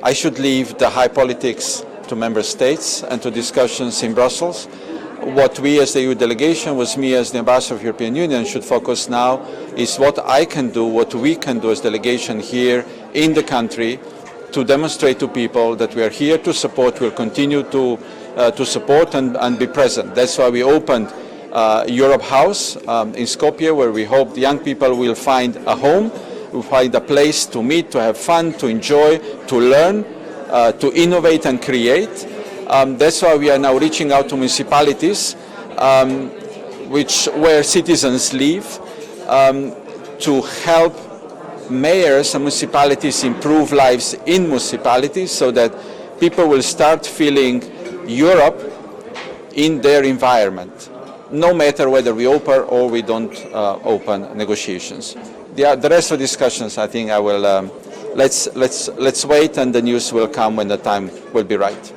I should leave the high politics to member states and to discussions in Brussels. What we as the EU delegation, me as the ambassador of the European Union should focus now is what I can do, what we can do as delegation here in the country to demonstrate to people that we are here to support, we'll continue to support and be present. That's why we opened Europe House in Skopje, where we hope the young people will find a home, will find a place to meet, to have fun, to enjoy, to learn, to innovate and create. That's why we are now reaching out to municipalities where citizens live to help mayors and municipalities improve lives in municipalities so that people will start feeling Europe in their environment, no matter whether we open or we don't open negotiations. The rest of the discussions, I think I will, let's wait and the news will come when the time will be right.